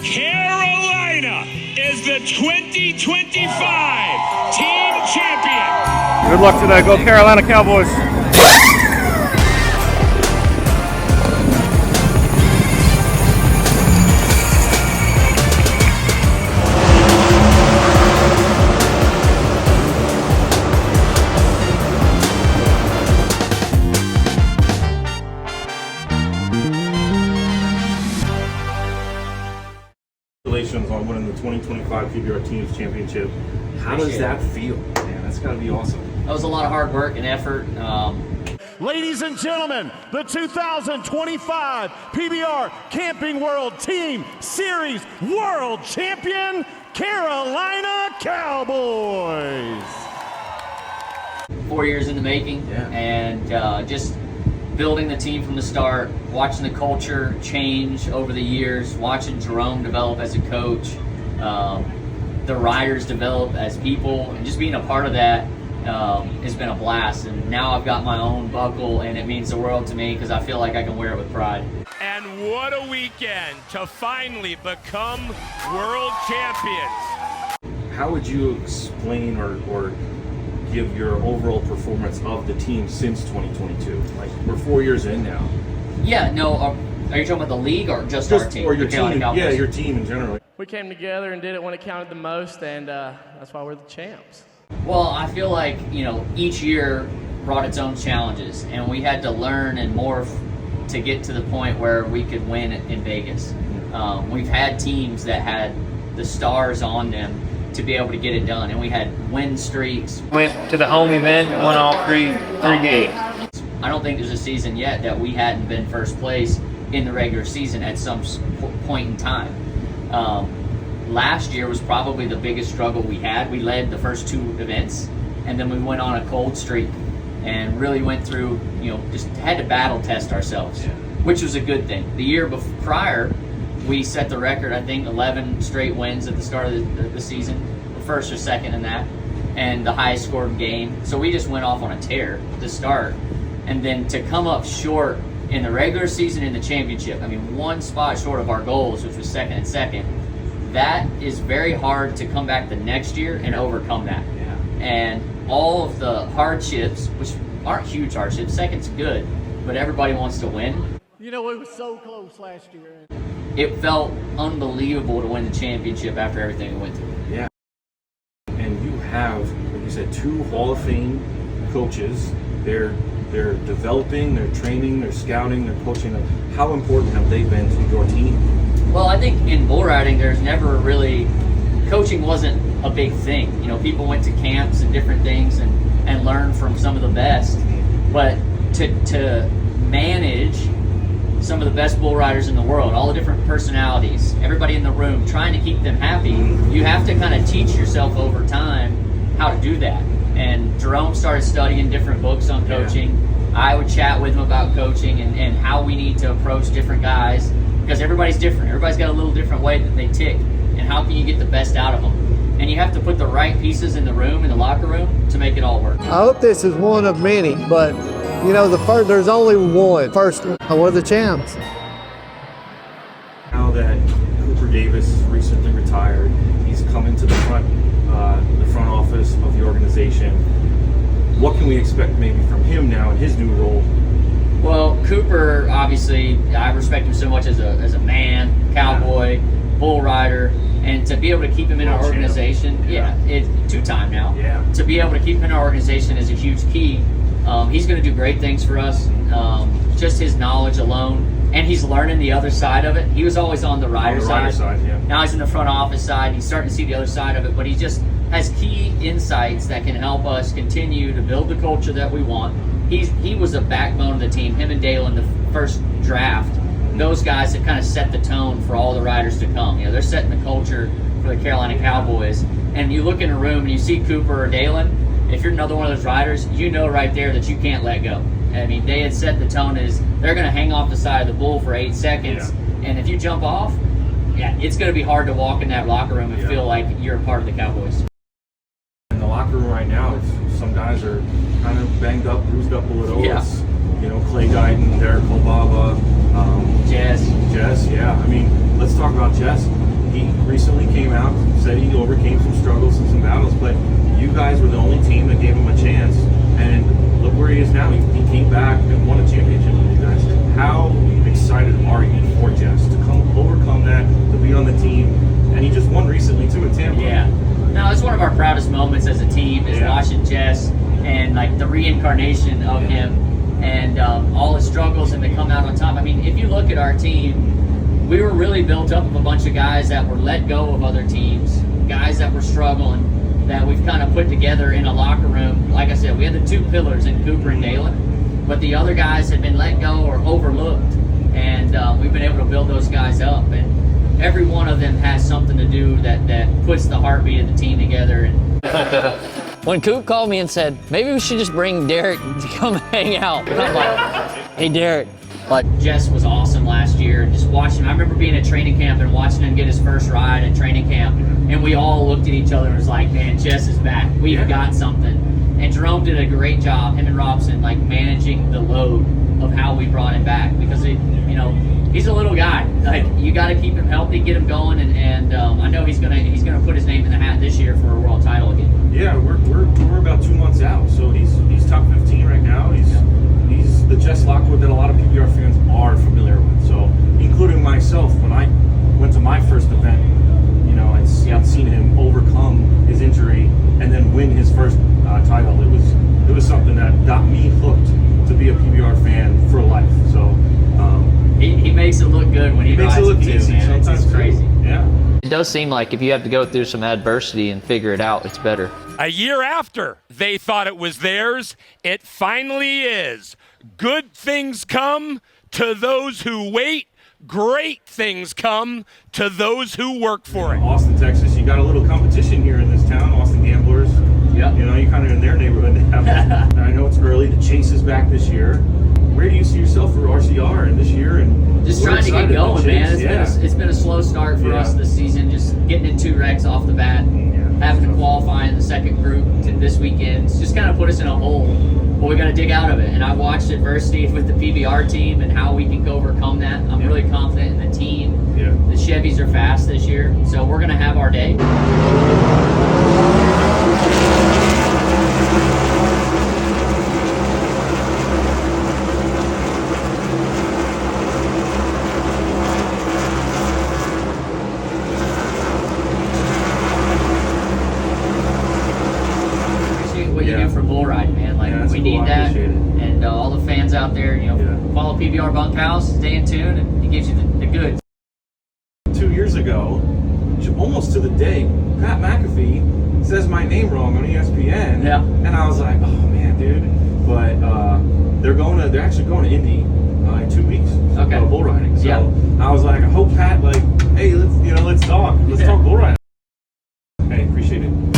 Carolina is the 2025 Team Champion. Good luck today. Go Carolina Cowboys. Congratulations on winning the 2025 PBR Teams Championship. How does that feel, man? That's got to be awesome. That was a lot of hard work and effort. Ladies and gentlemen, the 2025 PBR Camping World Team Series World Champion, Carolina Cowboys. 4 years in the making, and just building the team from the start, watching the culture change over the years, watching Jerome develop as a coach, the riders develop as people, and just being a part of that has been a blast. And now I've got my own buckle, and it means the world to me because I feel like I can wear it with pride. And what a weekend to finally become world champions. How would you explain or give your overall performance of the team since 2022? Like, we're 4 years in now. Yeah, no, are you talking about the league or just our team? Or your the Carolina team, Cowboys? yeah, your team in general. We came together and did it when it counted the most, and that's why we're the champs. Well, I feel like, each year brought its own challenges, and we had to learn and morph to get to the point where we could win in Vegas. We've had teams that had the stars on them to be able to get it done, and we had win streaks. Went to the home event, won all three games. I don't think there's a season yet that we hadn't been first place in the regular season at some point in time. Last year was probably the biggest struggle we had. We led the first two events, and then we went on a cold streak and really went through, just had to battle test ourselves, which was a good thing. The year prior, we set the record, I think, 11 straight wins at the start of the season, the first or second in that, and the highest scored game. So we just went off on a tear to start. And then to come up short in the regular season in the championship, I mean, one spot short of our goals, which was second and second, that is very hard to come back the next year and overcome that. And all of the hardships, which aren't huge hardships, second's good, but everybody wants to win. We were so close last year. It felt unbelievable to win the championship after everything we went through. Yeah. And you have, like you said, 2 Hall of Fame coaches. They're developing, they're training, they're scouting, they're coaching. How important have they been to your team? Well, I think in bull riding, there's never really, coaching wasn't a big thing. People went to camps and different things and learned from some of the best. But to manage some of the best bull riders in the world, all the different personalities, everybody in the room, trying to keep them happy, you have to kind of teach yourself over time how to do that. And Jerome started studying different books on coaching. I would chat with him about coaching and how we need to approach different guys, because everybody's different. Everybody's got a little different way that they tick, and how can you get the best out of them? And you have to put the right pieces in the room, in the locker room, to make it all work. I hope this is one of many, but there's only one. First, we're the champs. Now that Cooper Davis recently retired, he's come into the front office of the organization. What can we expect maybe from him now in his new role? Well, Cooper, obviously, I respect him so much as a man, cowboy, bull rider, and to be able to keep him in our organization, it's 2-time now. To be able to keep him in our organization is a huge key. He's going to do great things for us, just his knowledge alone, and he's learning the other side of it. He was always on the rider side. Now he's in the front office side. He's starting to see the other side of it, but he just has key insights that can help us continue to build the culture that we want. He was a backbone of the team. Him and Dillon, the first draft, those guys have kind of set the tone for all the riders to come. They're setting the culture for the Carolina Cowboys. And you look in a room and you see Cooper or Dillon, if you're another one of those riders, you know right there that you can't let go. I mean, they had set the tone as they're going to hang off the side of the bull for 8 seconds. And if you jump off, it's going to be hard to walk in that locker room and feel like you're a part of the Cowboys. In the locker room right now, some guys are kind of banged up, bruised up a little. It's, Clay Guiton, Kolbaba, Jess. I mean, let's talk about Jess. He recently came out, said he overcame some struggles and some battles, but you guys were the only team that gave him a chance, and look where he is now. He came back and won a championship with you guys. How excited are you for Jess to overcome that, to be on the team? And he just won recently too in Tampa. Yeah. No, it's one of our proudest moments as a team is watching Jess and like the reincarnation of him and all his struggles and to come out on top. I mean, if you look at our team, we were really built up of a bunch of guys that were let go of other teams, guys that were struggling, that we've kind of put together in a locker room. Like I said, we had the two pillars in Cooper and Dillon, but the other guys had been let go or overlooked, and we've been able to build those guys up. And every one of them has something to do that puts the heartbeat of the team together. When Coop called me and said, maybe we should just bring Derek to come hang out. And I'm like, hey, Derek. But Jess was awesome last year. Just watching him. I remember being at training camp and watching him get his first ride at training camp. And we all looked at each other and was like, man, Jess is back. We've got something. And Jerome did a great job, him and Robson, like managing the load of how we brought him back. Because, he's a little guy. Like, you got to keep him healthy, get him going. And I know he's gonna put his name in the hat this year for a world title again. Yeah, we're about 2 months out, so he's top 15 right now. He's the Jess Lockwood that a lot of PBR fans are familiar with. So, including myself, when I went to my first event, I'd seen him overcome his injury and then win his first title. It was something that got me hooked to be a PBR fan for life. So he makes it look good when he makes rides it look too, easy. man. It's crazy. Yeah. It does seem like if you have to go through some adversity and figure it out, it's better. A year after they thought it was theirs, it finally is. Good things come to those who wait. Great things come to those who work for it. Austin, Texas, you got a little competition here in this town, Austin Gamblers. Yeah. You're kind of in their neighborhood. I know it's early. The Chase is back this year. Where do you see yourself for RCR and this year? And just trying to get going, man. It's been a slow start for us this season. Just getting in 2 wrecks off the bat, having to qualify in the second group to this weekend. It's just kind of put us in a hole. But we got to dig out of it. And I watched adversity with the PBR team and how we can overcome that. I'm really confident in the team. Yeah. The Chevys are fast this year, so we're going to have our day. What you do for bull riding, man. Like, we need that. And all the fans out there, follow PBR Bunkhouse, stay in tune, and it gives you the goods. 2 years ago, almost to the day, Pat McAfee says my name wrong on ESPN. Yeah. And I was like, oh man, dude. But they're actually going to Indy in 2 weeks. Okay. Bull riding. So Yeah. I was like, I hope Pat hey, let's talk. Let's talk bull riding. Hey, appreciate it.